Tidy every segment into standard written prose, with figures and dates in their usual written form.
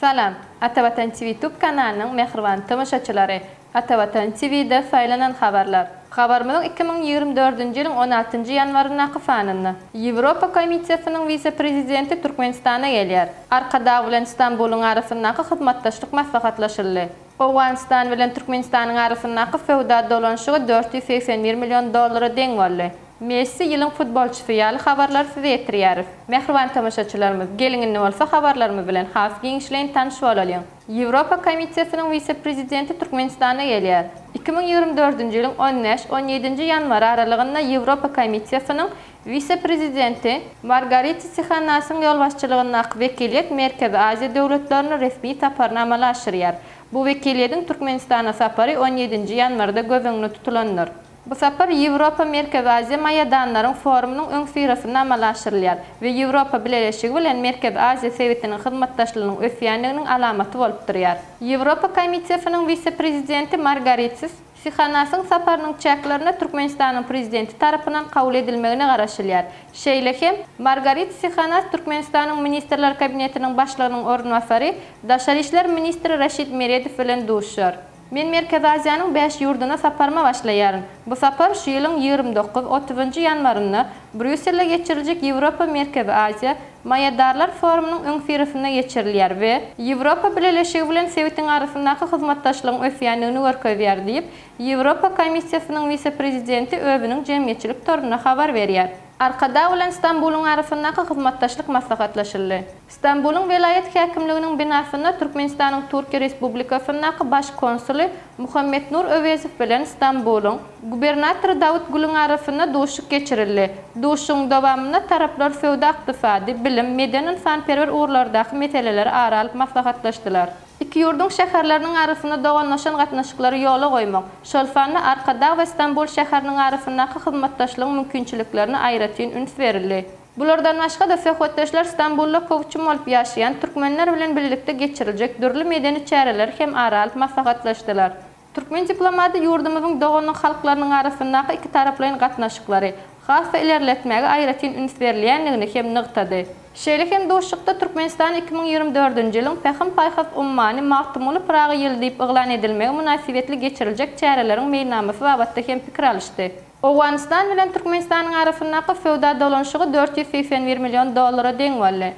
Salam, Atavatan TV YouTube kanalının mehriban tamaşaçıları. Atavatan TV'de saylanan haberler. Haberimiz 2024 yılın 16 yanvarına kıfanını. Avrupa Komitesi'nin vice-prezidenti Türkmenistan'a geliyor. Arkada bilen İstanbul'un arasındaki hizmetdaşlık maslahatlaşıldı. Afganistan bilen Türkmenistan'ın arasındaki fevda dolanışığı 481 milyon dolara denk oldu. Messi yılın futbolçu fiyali haberler size yetiriyarız. Mehriban tamaşaçılarımız, gelin ne olsa haberlerimiz bilen hafif genişleyin tanış olalım. Avrupa Komitesi'nin vice-prezidenti Türkmenistan'a geliyor. 2024 yılın 15-17 yanvar aralığında Avrupa Komitesi'nin vice-prezidenti Margarita Sikhanas'ın yol başçılığındaki vekiliyet Merkezi Asya devletlerinin resmi saparını amala aşırıyor. Bu vekiliyetin Türkmenistan'a saparı 17 yanvarda göz önüne tutulanır. Bu sapar Avrupa Merkezi Asya mayadanların forumunun ön sırasında amalaştırılıyor ve Avrupa Birleşigi bilen Merkezi Asya Sowetinin hizmetdaşlığının ösýänliginiň alamatı bolup durýar. Avrupa Komitesi'nin vice-prezidenti Margarita Sikhanas'ın saparının çäklerini Türkmenistan'ın prezidenti tarapынан kabul edilmegine garaşylýar. Şeýlehem Margarita Sikhanas Türkmenistan'ın Ministrler Kabinetinin başlygynyň ornwasary, Daşary işler ministri Raşid Meredov bilen duşar. Men Merkezi Asya'nın 5 yurduna saparma başlayarım. Bu sapar şu yılın 29-30 yanvarında Brüssel'e geçirilecek Avrupa Merkezi Asya Mayadarlar Forumunun ön sırasında geçirilýär ve Avrupa Birleşigi bilen Sowet'in arasındaki hizmetdaşlygyň ösýänligini görkezýär diýip Avrupa Komissiyasının vice-prezidenti özüniň jemgyýetçilik toruna habar berýär. Arkada bilen İstanbul'un arasındaki hizmetdaşlyk maslahatlaşyldy. İstanbul'un velayet häkimliginiň binasynda Türkmenistan'ın Türkiye Respublikasynyň baş konsuli Muhammed Nur Övezov bilen İstanbul'un gubernatory Davut Gülüň arasynda duşuk geçirildi. Duşuň dowamında taraplar sowda, ykdysady, bilim, medeniýet, fanperwer ugrlardaky meseleleri aralyp maslahatlaşdylar. İki yurdun şäherleriniň arasynda doganlaşan gatnaşyklary ýola goýmak, şol fanny Arkada we İstanbul şäheriniň arasyndaky hizmetdaşlygyň mümkinçiliklerini aýratyn üns berildi. Bulardan başga da söhbetdeşler İstanbul'da köwçüm bolup ýaşaýan türkmenler bilen birlikde geçiriljek dürli medeni çäreler hem aralyp maslahatlaşdylar. Türkmen diplomaty ýurdumyzyň doganan halklarynyň arasyndaky iki taraplaryň gatnaşyklary has ilerletmäge aýratyn üns berilýänligini hem nygtady. Şeýlehem duşukda Türkmenistan 2024 ýylyň Pähim paýhas ummany magtumuly Praga ýyly diýip eglan edilmegi münasibetli geçiriljek çäreleriň meýnamasy babatda hem pikir alışdy. Afganistan bilen Türkmenistanyň arasyndaky fewda dolanşygy 481 milyon dolara denk boldy.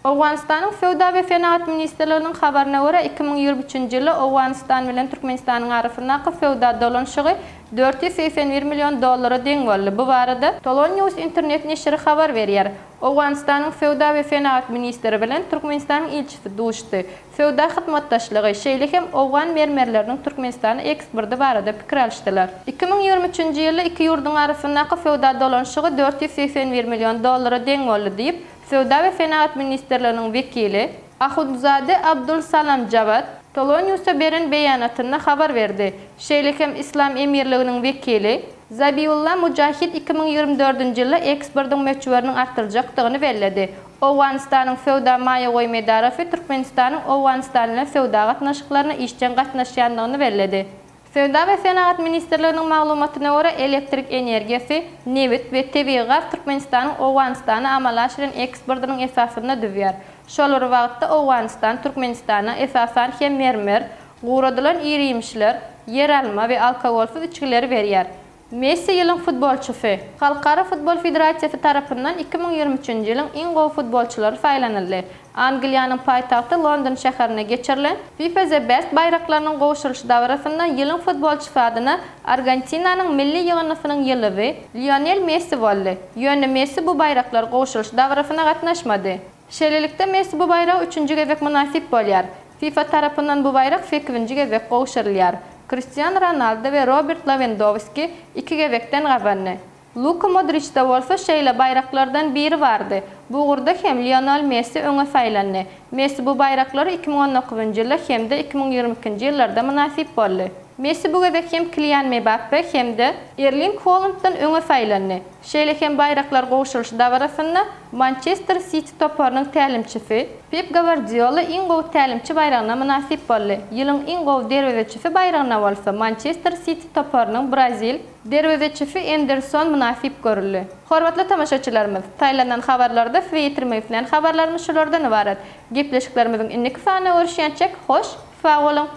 Afganistanyň Fewda we Fenaat Ministrliginiň habaryna görä 2023 ýyly Afganistan bilen Türkmenistanyň arasyndaky fewda dolanşygy 481 milyon dolara denk boldy. Bu barada Tolon News internet neşri habar berýär. Afganistanyň Fewda we Fenaat ministri bilen Türkmenistanyň ilçisi duşdy. Fewda hyzmatdaşlygy şeýlehem Afgan mermerleriniň Türkmenistana eksporty barada pikir alışdylar. 2023 ýyly iki ýurdun arasyndaky fewda dolanşygy 481 milyon dolara denk boldy diýip Fewda we Fenaat ministrliginiň vekili Ahudzade Abdul Salam Javad Tolon News'a beren beýanatyna habar berdi. Şeýlehem İslam emirliginiň vekili Zabiullah Mujahid 2024 ýyly eksportyň möçberini artyrjakdygyny belledi. Afganistanyň fewda maýa goýmedary Türkmenistanyň Afganistan bilen fewda gatnaşyklaryna işçen gatnaşýandygyny belledi. Fewda we Fenaat ministrliginiň maglumatyna görä elektrik energiýasy, newit we tebii gaz Türkmenistanyň Afganistana amalaşylan eksportynyň esasyna düwýär. Şol wagtda Afganistan Türkmenistana esasan hem mermer, guradylan ýemişler, yer alma we alkogolsuz içkileri berýär. Messi yılın futbolçusu. Halkara Futbol Federasyası tarafından 2023 yılın en gowy futbolçulary saýlanyldy. Angliýanyň paýtagty London şäherine geçirilen FIFA The Best bayraklarynyň gowuşulşy davrasynda yılın futbolçusu adyna Argentinanyň milli ýygnasynyň ýyly Lionel Messi boldy. Ýöne Messi bu bayraklar gowuşulşy davrasynda gatnaşmady. Şeýlelikde Messi bu bayrak 3-nji gezek munasip bolýar. FIFA tarapyndan bu bayrak 8-nji gezek gowuşurulýar. Cristiano Ronaldo ve Robert Lewandowski iki gezekden gazandy. Luka Modric da bolsa şeýle bayraklardan biri bardy. Bu gurda hem Lionel Messi öňe saýlandy. Messi bu bayraklary 2019 ýylda hem de 2022 ýyllarda munasip boldy. Messi bu gezek hem Kylian Mbappe hem de Erling Haaland'dan öňe saýlandy. Şeýle hem baýraklar gowşulyşy dabarasynda Manchester City toparynyň tälimçisi Pep Guardiola iň gowy tälimçi bayragyna münasip boldy. Ýylyň iň gowy derwezeçisi bayragyna bolsa Manchester City toparynyň Brazil derwezeçisi Anderson münasip görüldi. Hormatly tamaşaçylarymyz, taýlandan habarlarda we ýetirmeýän habarlarymyz şulardan ibaret. Gepleşiklerimiziň indiki sany görüşýänçek hoş, sag bolun.